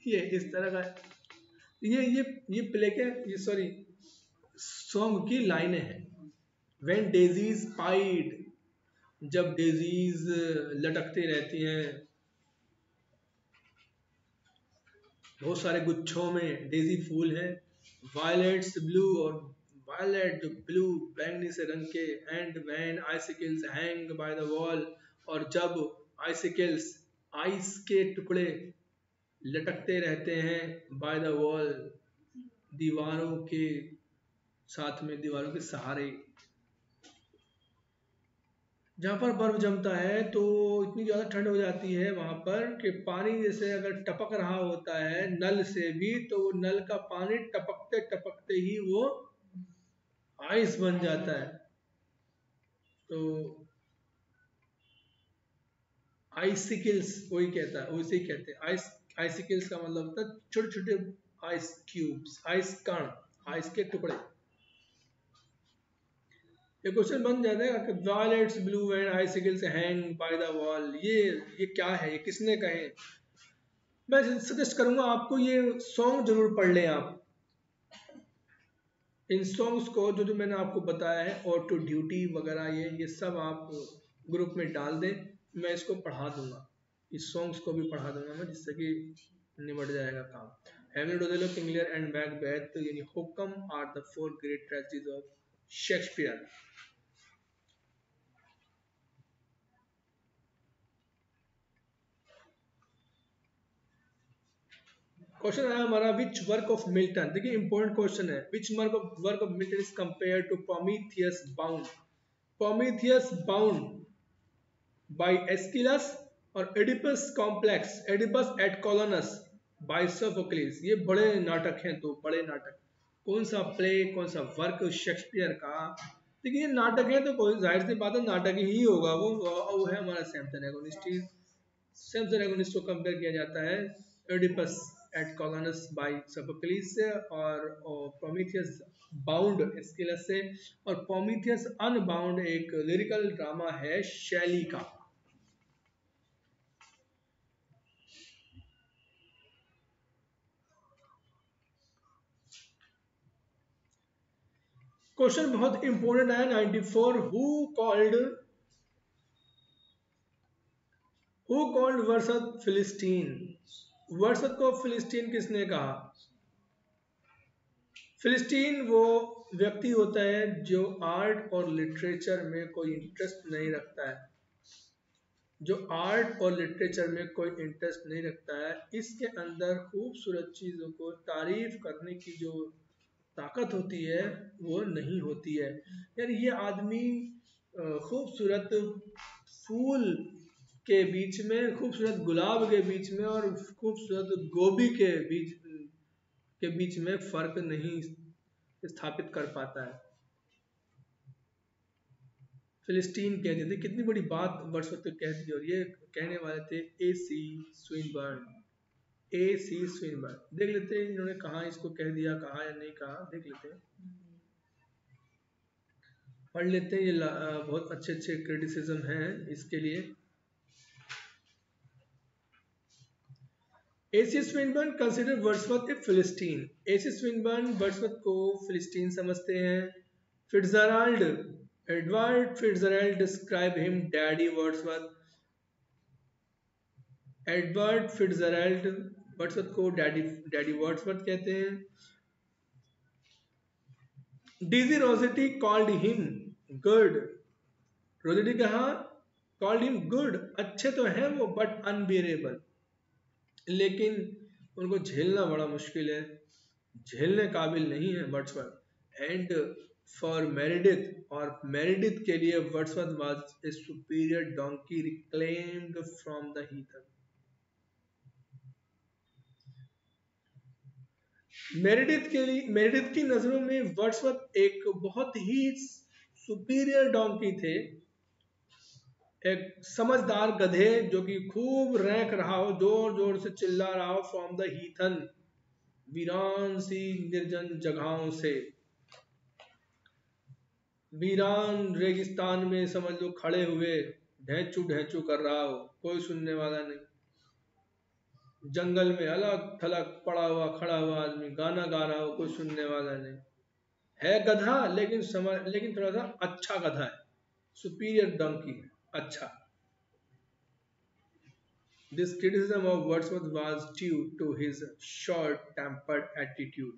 ये इस तरह का। ये प्ले के, ये सॉरी, सॉन्ग की लाइनें हैं। व्हेन डेजीज पाइड, जब डेजीज लटकती रहती हैं, बहुत सारे गुच्छों में डेजी फूल हैं। वायलेट्स ब्लू, और वायलेट ब्लू बैंगनी से रंग के। And when icicles hang by the wall, और जब आइसिकल्स, आइस के टुकड़े लटकते रहते हैं, बाय द वॉल, दीवारों के साथ में, दीवारों के सहारे। जहाँ पर बर्फ जमता है तो इतनी ज़्यादा ठंड हो जाती है वहाँ पर कि पानी जैसे अगर टपक रहा होता है नल से भी, तो वो नल का पानी टपकते टपकते ही वो आइस बन जाता है। तो आइसिकल्स वही कहता है, वैसे ही कहते हैं आइस। आइसिकल्स का मतलब होता है छोटे छोटे आइस क्यूब्स, आइस कण, आइस के टुकड़े। ये क्वेश्चन बन जाता है कि violets blue and icicles hang by the wall, ये क्या है, ये किसने कहे। मैं सजेस्ट करूंगा आपको ये सॉन्ग जरूर पढ़ लें आप। इन सॉन्ग्स को जो जो मैंने आपको बताया है, और टू ड्यूटी वगैरह, ये सब आप ग्रुप में डाल दें, मैं इसको पढ़ा दूंगा, इस सॉन्ग्स को भी पढ़ा दूंगा मैं, जिससे कि निबट जाएगा काम। Hamlet, Othello, King Lear and Macbeth, यानी हुकम are the four great tragedies of Shakespeare. Question आया हमारा, विच वर्क ऑफ मिल्टन, देखिए इंपॉर्टेंट क्वेश्चन है, which work of Milton is compare to Prometheus Bound. Prometheus Bound by Aeschylus, और Oedipus complex, Oedipus at Colonus by Sophocles. ये बड़े नाटक हैं, दो बड़े नाटक। कौन सा प्ले, कौन सा वर्क शेक्सपियर का। देखिए ये नाटक है तो कोई जाहिर सी बात है नाटक ही होगा वो है हमारा सैमसन एगोनिस्ट। सैमसन एगोनिस्ट को कंपेयर किया जाता है Oedipus at Colonus by Sophocles से, और प्रोमीथियस बाउंड एस्किलस से, और प्रोमीथियस अनबाउंड एक लिरिकल ड्रामा है शैली का। क्वेश्चन बहुत इंपॉर्टेंट है 94, हु कॉल्ड वर्सत फिलिस्टीन। वर्सत को फिलिस्टीन किसने कहा। फिलिस्टीन वो व्यक्ति होता है जो आर्ट और लिटरेचर में कोई इंटरेस्ट नहीं रखता है, जो आर्ट और लिटरेचर में कोई इंटरेस्ट नहीं रखता है, इसके अंदर खूबसूरत चीज़ों को तारीफ करने की जो ताकत होती है वो नहीं होती है। यानी ये आदमी खूबसूरत फूल के बीच में, खूबसूरत गुलाब के बीच में, और खूबसूरत गोभी के बीच में फर्क नहीं स्थापित कर पाता है। फिलिस्टीन कहते थे, कितनी बड़ी बात वर्ड्सवर्थ ने कह दी, और ये कहने वाले थे AC स्विनबर्न। AC स्विनबर्न, देख लेते हैं इन्होंने कहा, इसको कह दिया, कहा या नहीं कहा, देख लेते हैं, पढ़ लेते हैं। ये बहुत अच्छे अच्छे क्रिटिसिज्म हैं इसके लिए। AC स्विनबर्न कंसिडर वर्ड्सवर्थ ए फिलिस्टीन। AC स्विनबर्न वर्ड्सवर्थ को फिलिस्टीन समझते हैं। Fitzgerald, Edward Fitzgerald describe him daddy Wordsworth. Edward Fitzgerald Wordsworth को डैडी वर्ड्सवर्थ कहते हैं। D G Rossetti called him good. Rossetti कहा, कॉल्ड हिम गुड, अच्छे तो हैं वो, बट अनबियरेबल, लेकिन उनको झेलना बड़ा मुश्किल है, झेलने काबिल नहीं है वर्ड्सवर्थ। एंड फॉर मेरिडिथ, और मेरिडिथ के लिए Wordsworth was a superior donkey reclaimed from the heathen. Meredith के लिए, मेरिडिथ की नजरों में वर्ड्सवर्थ एक बहुत ही सुपीरियर डोंकी थे, एक समझदार गधे जो कि खूब रैंक रहा हो, जोर जोर से चिल्ला रहा हो, फ्रॉम द हीथन, वीरान सी निर्जन जगहों से, वीरान रेगिस्तान में समझ लो खड़े हुए ढैंचू ढैंचू कर रहा हो, कोई सुनने वाला नहीं। जंगल में अलग थलग पड़ा हुआ खड़ा हुआ आदमी गाना गा रहा हो, कोई सुनने वाला नहीं। है गधा लेकिन समझ, लेकिन थोड़ा सा अच्छा गधा है, सुपीरियर डंकी है, अच्छा। This criticism of Wordsworth was due to his short-tempered attitude.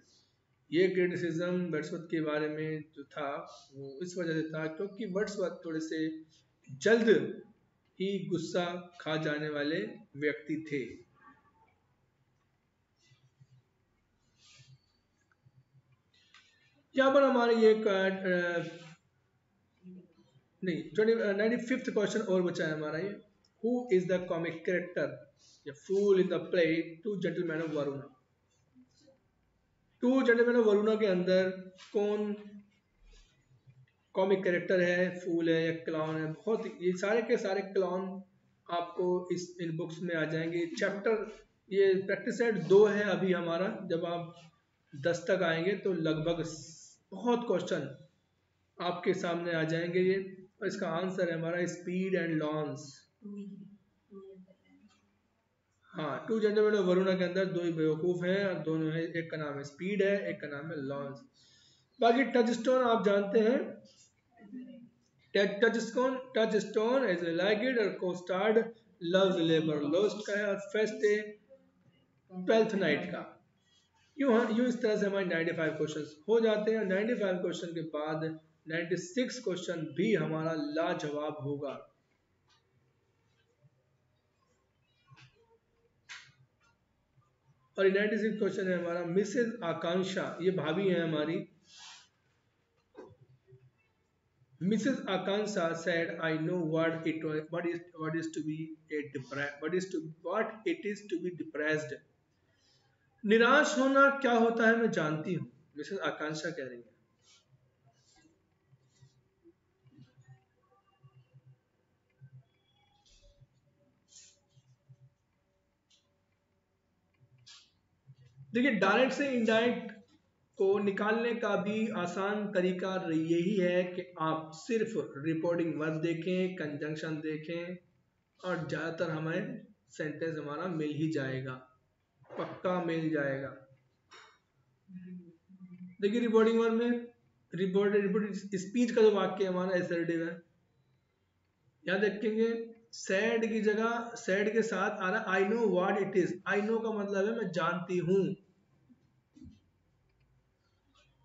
ये क्रिटिसिज्म वर्ड्सवर्थ के बारे में जो था वो इस वजह से था क्योंकि वर्ड्सवर्थ थोड़े से जल्द ही गुस्सा खा जाने वाले व्यक्ति थे। यहाँ पर हमारे ये नहीं 95th क्वेश्चन और बचा है हमारा ये, who is the comic character या fool in the play Two Gentlemen of Verona. Two Gentlemen of Verona के अंदर कौन कॉमिक कैरेक्टर है, फूल है या क्लाउन है? बहुत ये सारे के सारे क्लाउन आपको इन बुक्स में आ जाएंगे। चैप्टर ये प्रैक्टिस सेट 2 है अभी हमारा, जब आप 10 तक आएंगे तो लगभग बहुत क्वेश्चन आपके सामने आ जाएंगे ये, और इसका आंसर है हमारा स्पीड एंड लॉन्स। हाँ, टू जेंटलमैन ऑफ वरुणा के अंदर 2 ही बेवकूफ हैं, और दोनों है, एक का नाम है स्पीड है, एक का नाम है लॉन्स। बाकी टचस्टोन आप जानते हैं, टचस्टोन एज ए लाइकेड और कोस्टार्ड लव्स लेबर लोस्ट का है, और फेस्ट ए ट्वेल्थ नाइट का। यूं इस तरह से हमारे 95 क्वेश्चन हो जाते हैं। 95 क्वेश्चन के बाद 96 क्वेश्चन भी हमारा लाजवाब होगा। और 96 क्वेश्चन है हमारा मिसेज आकांक्षा, ये भाभी है हमारी। Mrs. Akansa said, "I know what it is to be what it is to be depressed." निराश होना क्या होता है मैं जानती हूँ, मिसेस आकांक्षा कह रही है। देखिए, डायरेक्ट से इनडायरेक्ट को निकालने का भी आसान तरीका यही है कि आप सिर्फ रिपोर्टिंग वर्ब देखें, कंजंक्शन देखें, और ज़्यादातर हमें सेंटेंस हमारा मिल ही जाएगा, पक्का मिल जाएगा। देखिए रिपोर्टिंग वर्ब में रिपोर्ट स्पीच का जो वाक्य हमारा असर्टिव है, यहाँ देखेंगे सैड की जगह सैड के साथ आ रहा I know what it is. I know का मतलब है मैं जानती हूँ।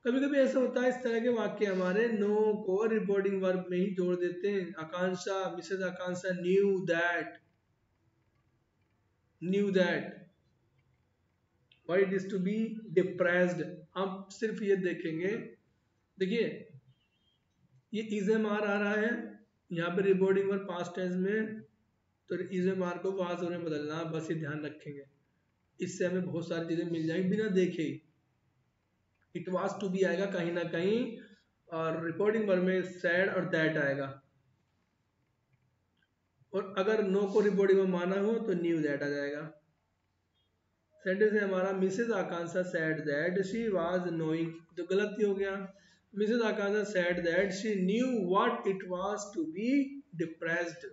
कभी कभी ऐसा होता है इस तरह के वाक्य हमारे नो को रिपोर्टिंग वर्ब में ही जोड़ देते हैं। Akanksha, Mrs Akanksha knew that what it is to be depressed. हम सिर्फ ये देखेंगे, देखिए ये इज़ेमार आ रहा है यहाँ पे रिपोर्टिंग वर्ब पास्ट टेंस में, तो इज़ेमार को वाज में बदलना, बस ये ध्यान रखेंगे। इससे हमें बहुत सारी चीजें मिल जाएंगी बिना देखे। इट वाज टू बी आएगा कहीं ना कहीं, और रिपोर्टिंग वर्ब में सैड और दैट आएगा, और अगर नो को रिपोर्टिंग वर्ब माना हो तो न्यू दैट आ जाएगा। सेंटेंस है हमारा Mrs Akanksha said that she was knowing, तो गलती हो गया। Mrs Akanksha said that she knew what it was to be depressed.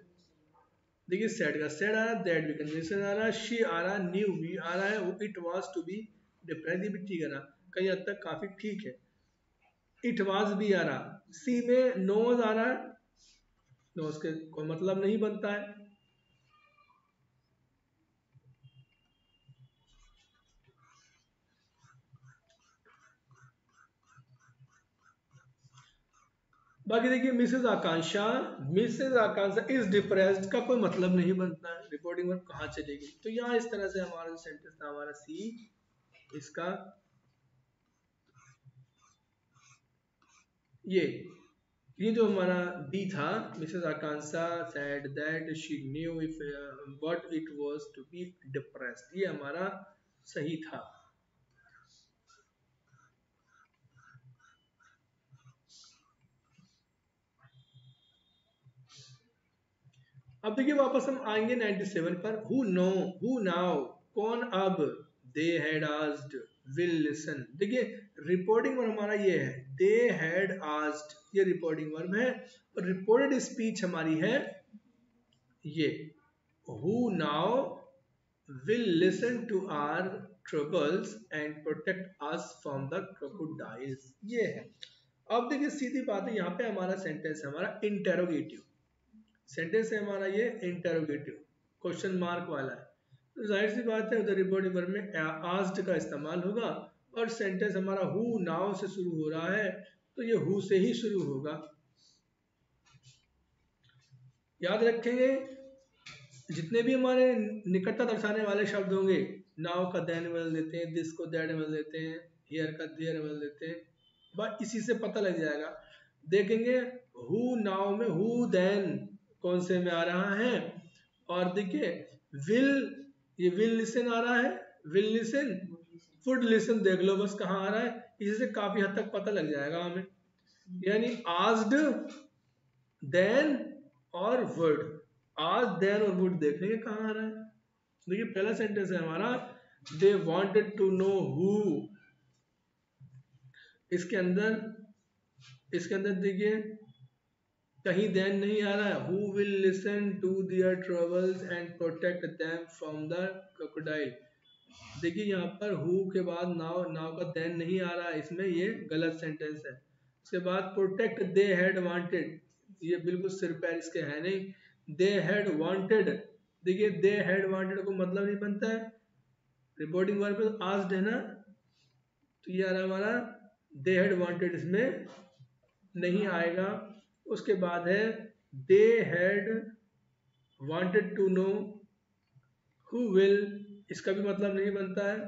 देखिए सैड का सैड आ रहा है, दैट भी कंजंक्शन आ रहा है, शी आ रहा है, न्यू भी आ रहा है, it was to be depressed, ये भी ठीक है ना, कहीं हद तक काफी ठीक है। इट वाज भी आ रहा, सी में नोज आ रहा है, नोज के कोई मतलब नहीं बनता है। बाकी देखिए मिसेज आकांक्षा इज डिप्रेस्ड का कोई मतलब नहीं बनता है, रिपोर्टिंग वर्ब कहाँ चलेगी। तो यहाँ इस तरह से हमारा सेंटेंस था हमारा सी, इसका ये जो हमारा बी था, Mrs Akanksha said that she knew if what it was to be depressed, ये हमारा सही था। अब देखिए वापस हम आएंगे 97 पर। हु नाउ, कौन अब, they had asked, will listen. देखिए रिपोर्टिंग वर्ब हमारा ये है, दे हैड आस्क्ड, ये रिपोर्टिंग वर्ब है, और रिपोर्टेड स्पीच हमारी है ये, who now will listen to our troubles and protect us from the crocodiles, ये है। अब देखिए सीधी बात है, यहाँ पे हमारा सेंटेंस है हमारा इंटेरोगेटिव सेंटेंस है हमारा, ये इंटेरोगेटिव क्वेश्चन मार्क वाला है, तो जाहिर सी बात है उधर रिपोर्टिंग वर्ब में आस्क्ड का इस्तेमाल होगा, और सेंटेंस हमारा हु नाउ से शुरू हो रहा है, तो ये हु से ही शुरू होगा। याद रखेंगे जितने भी हमारे निकटता दर्शाने वाले शब्द होंगे, नाउ का देन बदल देते हैं, दिस को दैट बदल देते हैं, हियर का देयर बदल देते हैं, बस इसी से पता लग जाएगा। देखेंगे हु नाउ में हु देन कौन से में आ रहा है, और देखिए विल, ये विल लिसन आ रहा है, विल लिसन, वुड लिसन, देख लो बस कहाँ आ रहा है, इसी से काफी हद तक पता लग जाएगा हमें। यानी आस्क्ड, देन और वुड, आज देन और वुड देख लेंगे कहाँ आ रहा है। देखिए पहला सेंटेंस है हमारा, they wanted to know who, इसके अंदर देखिए कहीं देन नहीं आ रहा है, who will listen to their troubles and protect them from the crocodile. देखिए यहाँ पर हु के बाद नाउ का देन नहीं आ रहा है, इसमें ये गलत सेंटेंस है। उसके बाद प्रोटेक्ट दे हैड वांटेड, ये बिल्कुल सिर पैर इसके है नहीं, दे हैड वांटेड, देखिए दे हैड वांटेड को मतलब नहीं बनता है, रिपोर्टिंग वर्ब आस्क्ड है ना, तो ये आ रहा हमारा दे हैड वांटेड, इसमें नहीं आएगा। उसके बाद है they had wanted to know who will, इसका भी मतलब नहीं बनता है।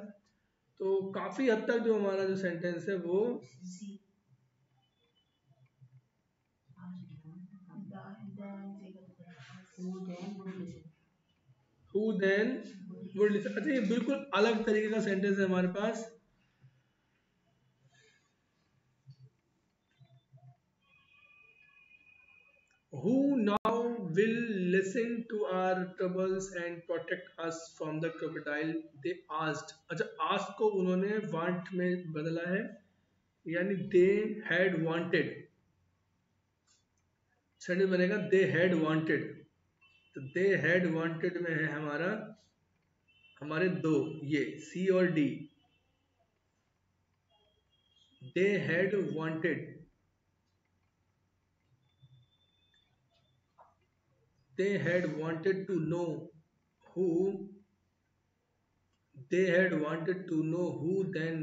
तो काफी हद तक जो हमारा जो सेंटेंस है वो हु देन वुड लिसन, अच्छा ये बिल्कुल अलग तरीके का सेंटेंस है हमारे पास। Who now will listen to our troubles and protect us from the crocodile? They asked. अच्छा ask को उन्होंने want में बदला है, यानी they had wanted, सेंटेंस बनेगा they had wanted। तो they had wanted में है हमारे दो, ये C और D, they had wanted, they had wanted to know who, they had wanted to know who then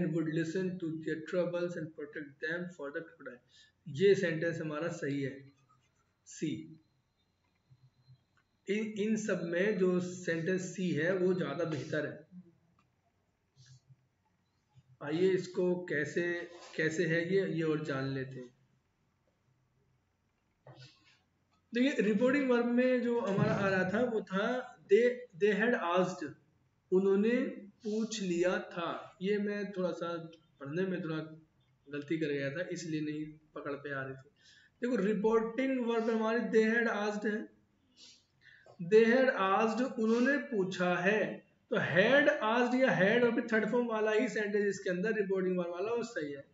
would listen to their troubles and protect them for the crocodile। ये sentence हमारा सही है सी। इन सब में जो सेंटेंस सी है वो ज्यादा बेहतर है। आइए इसको कैसे है ये और जान लेते हैं। देखिए रिपोर्टिंग वर्ब में जो हमारा आ रहा था वो था दे हैड आस्क्ड, उन्होंने पूछ लिया था। ये मैं थोड़ा सा पढ़ने में थोड़ा गलती कर गया था, इसलिए नहीं पकड़ पे आ रही थी। देखो रिपोर्टिंग वर्ब हमारी दे हैड आस्क्ड है, दे हैड आस्क्ड उन्होंने पूछा है, तो हैड आस्क्ड या हैड और फिर थर्ड फॉर्म वाला ही सेंटेंस इसके अंदर रिपोर्टिंग वर्ब वाला वो सही है।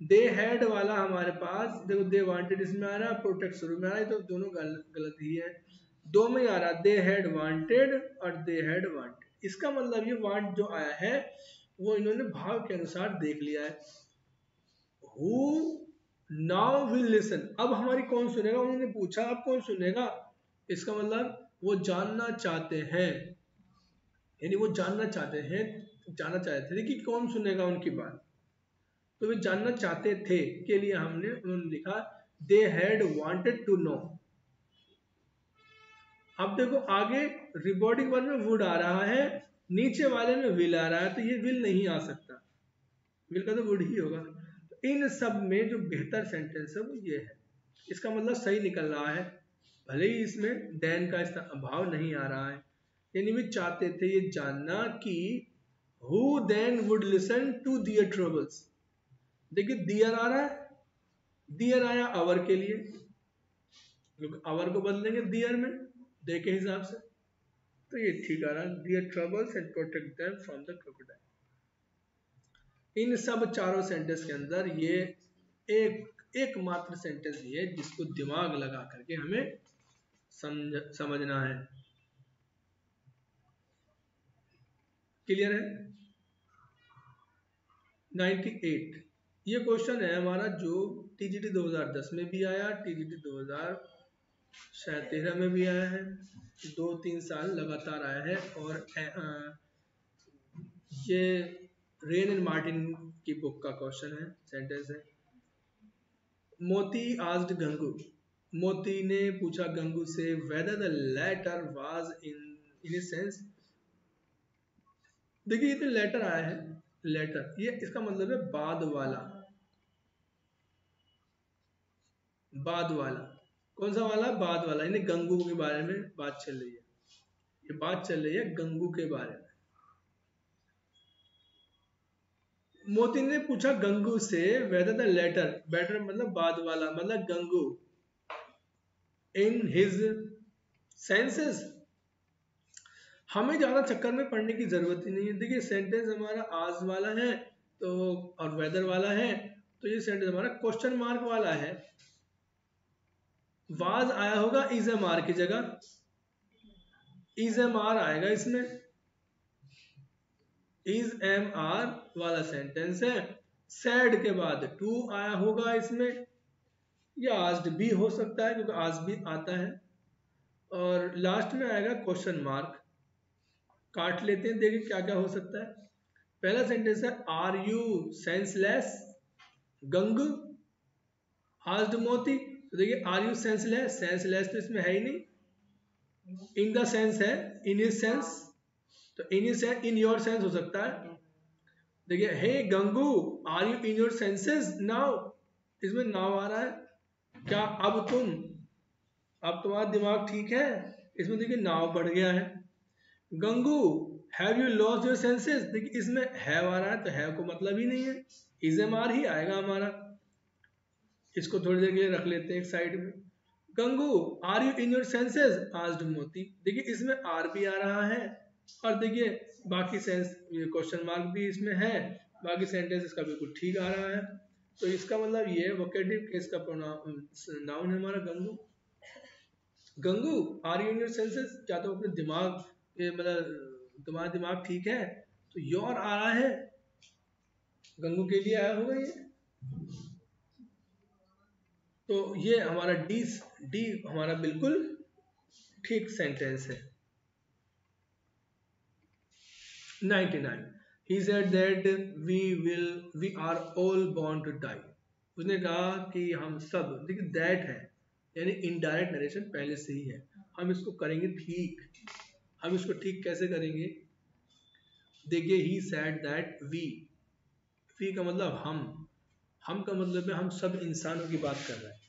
दे हैड वाला हमारे पास देखो दे वांटेड इसमें आ रहा है, प्रोटेक्ट शुरू में आ रहा है, तो दोनों गलत ही है। दो में आ रहा दे हैड वांटेड और दे हैड वांटेड, इसका मतलब ये वांट जो आया है वो इन्होंने भाव के अनुसार देख लिया है। हु नाउ विल लिसन, अब हमारी कौन सुनेगा, उन्होंने पूछा अब कौन सुनेगा, इसका मतलब वो जानना चाहते हैं, यानी वो जानना चाहते थे कि कौन सुनेगा उनकी बात, तो वे जानना चाहते थे के लिए उन्होंने लिखा they had wanted to know. अब देखो आगे रिपोर्टिंग वर्ब में वुड आ रहा है, नीचे वाले में विल आ रहा है, तो ये विल नहीं आ सकता, विल का तो वुड ही होगा। तो इन सब में जो बेहतर सेंटेंस है वो ये है। इसका मतलब सही निकल रहा है, भले ही इसमें देन का इसका अभाव नहीं आ रहा है। यानी वे चाहते थे ये जानना कि who then would listen to their troubles। देखिए दियर आ रहा है, दियर आया अवर के लिए, अवर को बदलेंगे दियर में दे के हिसाब से, तो ये ठीक आ रहा है, their troubles and protect them from the crocodile. इन सब चारों सेंटेंस के अंदर ये एकमात्र सेंटेंस ये है जिसको दिमाग लगा करके हमें समझना है। क्लियर है? 98 ये क्वेश्चन है हमारा जो टीजीटी 2010 में भी आया, टीजीटी 2013 में भी आया है, 2-3 साल लगातार आया है। और ये रेन एंड मार्टिन की बुक का क्वेश्चन है, सेंटेंस है। मोती आस्क्ड गंगू, मोती ने पूछा गंगू से whether the letter was in a sense। देखिए ये तो लेटर आया है, लेटर ये इसका मतलब है बाद वाला, बाद वाला। कौन सा वाला? बाद वाला, यानी गंगू के बारे में बात चल रही है, ये बात चल रही है गंगू के बारे में। मोती ने पूछा गंगू से whether the letter, बेटर मतलब बाद वाला, मतलब गंगू in his senses। हमें ज्यादा चक्कर में पड़ने की जरूरत ही नहीं है। देखिए सेंटेंस हमारा आज वाला है तो और वेदर वाला है, तो ये सेंटेंस हमारा क्वेश्चन मार्क वाला है। वाज आया होगा इज एम आर की जगह, इज एम आर आएगा इसमें, इज एम आर वाला सेंटेंस है। सैड के बाद टू आया होगा इसमें, या आस्क्ड भी हो सकता है क्योंकि आज भी आता है, और लास्ट में आएगा क्वेश्चन मार्क। काट लेते हैं, देखिए क्या क्या हो सकता है। पहला सेंटेंस है are you senseless Gangu asked Moti, तो देखिए आर यू सेंसलेस, सेंसलेस तो इसमें है ही नहीं, इन द सेंस है, इन हिज सेंस, तो इन योर सेंस हो सकता है। देखिए हे Gangu are you in your senses now, इसमें नाउ आ रहा है, क्या अब तुम्हारा दिमाग ठीक है, इसमें देखिए नाउ बढ़ गया है। Gangu have you lost your senses, देखिए इसमें हैव आ रहा है, तो हैव को मतलब ही नहीं है, इज एम आर ही आएगा हमारा। इसको थोड़ी देर के लिए रख लेते हैं एक साइड में। Gangu are you in your senses asked Moti, देखिए इसमें आर भी आ रहा है, और देखिए बाकी सेंस क्वेश्चन मार्क भी इसमें है, बाकी सेंटेंस इसका बिल्कुल ठीक आ रहा है। तो इसका मतलब ये वोकेटिव केस का नाउन है हमारा Gangu. Gangu are you in your senses, क्या तो अपने दिमाग मतलब तुम्हारा दिमाग ठीक है, तो योर आ रहा है, गंगू के लिए आया होगा ये। तो ये हमारा डी हमारा बिल्कुल ठीक सेंटेंस है। 99 he said that we are all born to die। उसने कहा कि हम सब, देखिए दैट है यानी इनडायरेक्ट नरेशन पहले से ही है, हम इसको करेंगे ठीक। हम इसको ठीक कैसे करेंगे? देखिए ही सेड दैट वी का मतलब हम का मतलब है हम सब इंसानों की बात कर रहे हैं।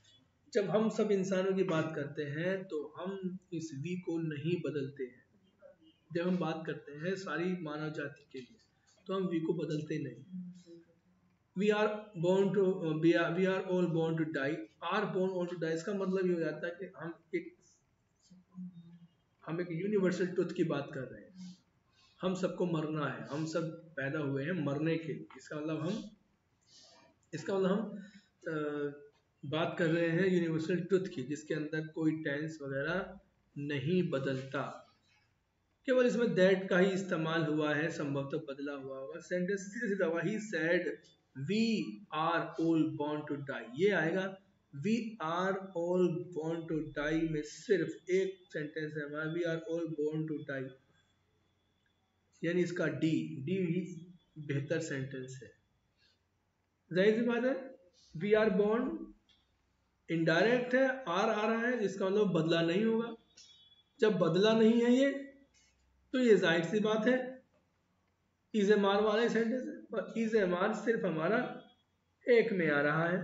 जब हम सब इंसानों की बात करते हैं तो हम इस वी को नहीं बदलते हैं। जब हम बात करते हैं सारी मानव जाति के लिए तो हम वी को बदलते नहीं। We are all born to die, are born all to die इसका मतलब ये हो जाता है कि हम एक यूनिवर्सल ट्रुथ की बात कर रहे हैं। हम सबको मरना है, हम सब पैदा हुए हैं मरने के लिए। इसका मतलब हम बात कर रहे हैं यूनिवर्सल ट्रुथ की, जिसके अंदर कोई टेंस वगैरह नहीं बदलता, केवल इसमें दैट का ही इस्तेमाल हुआ है, संभवतः बदला हुआ होगा। सेंटेंस सीधे सीधा ही said we are all born to die, ये आएगा। We are all born to die में सिर्फ एक सेंटेंस है हमारा, we are all born to die, यानी इसका डी ही बेहतर सेंटेंस है। जाहिर सी बात है वी आर बोर्न इनडायरेक्ट है, आर आ रहा है, जिसका मतलब बदला नहीं होगा। जब बदला नहीं है ये तो ये जाहिर सी बात है इज एम आर वाला सेंटेंस है, और इज एम आर सिर्फ हमारा एक में आ रहा है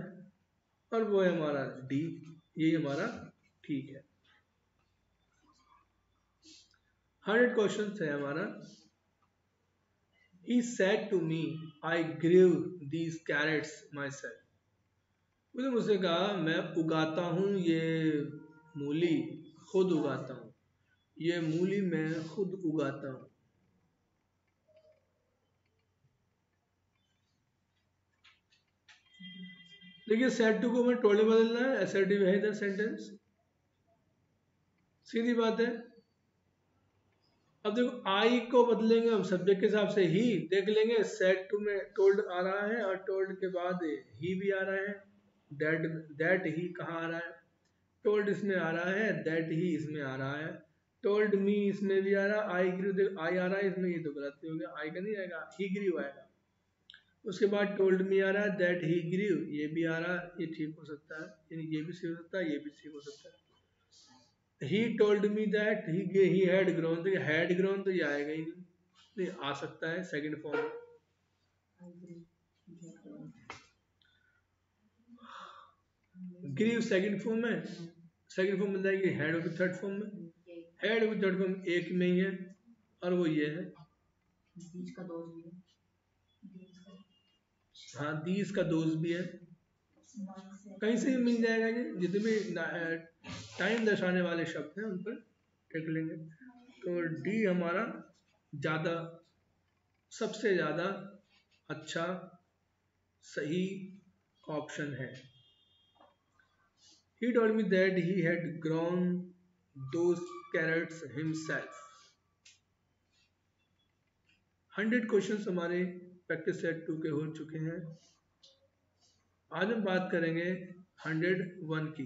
और वो है हमारा डी, ये हमारा ठीक है। 100 क्वेश्चन है हमारा। He said to me, I grew these carrots myself. उसने मुझसे कहा मैं उगाता हूँ ये मूली, खुद उगाता हूँ, ये मूली मैं खुद उगाता हूँ। देखिए सेड टू को मैं टोल्ड में बदलना है, असर्टिव है इधर सेंटेंस, सीधी बात है। अब देखो आई को बदलेंगे हम सब्जेक्ट के हिसाब से, ही देख लेंगे सेड टू में टोल्ड आ रहा है और टोल्ड के बाद ही भी आ रहा है, दैट ही कहाँ आ रहा है, टोल्ड इसमें आ रहा है, दैट ही इसमें आ रहा है, टोल्ड मी इसमें भी आ रहा है, आई ग्रू आई आ रहा है इसमें, ये तो गलत हो गया, आई का नहीं आएगा, ही ग्रू आएगा। उसके बाद टोल्ड मी आ रहा है, दैट ही ग्रू ये भी आ रहा है, ये ठीक हो सकता है, यानी ये भी सही हो सकता है, ये भी ठीक हो सकता है। He told me that he had grown, तो हैड ग्रोन तो ये आएगा ही नहीं, नहीं आ सकता है सेकंड फॉर्म में। ग्रीव सेकंड फॉर्म में, सेकंड फॉर्म मिल जाएगी, हेड होगी थर्ड फॉर्म में, हेड होगी थर्ड फॉर्म एक में ही है और वो ये है, हाँ दीज का दोस्त भी है, कहीं से भी मिल जाएगा, ये जितने भी टाइम दर्शाने वाले शब्द हैं उन पर टिक लेंगे। तो डी हमारा ज़्यादा, सबसे ज़्यादा अच्छा सही ऑप्शन है। He told me that he had grown those carrots himself. 100 questions हमारे प्रैक्टिस सेट 2 के हो चुके हैं। आज हम बात करेंगे 101 की।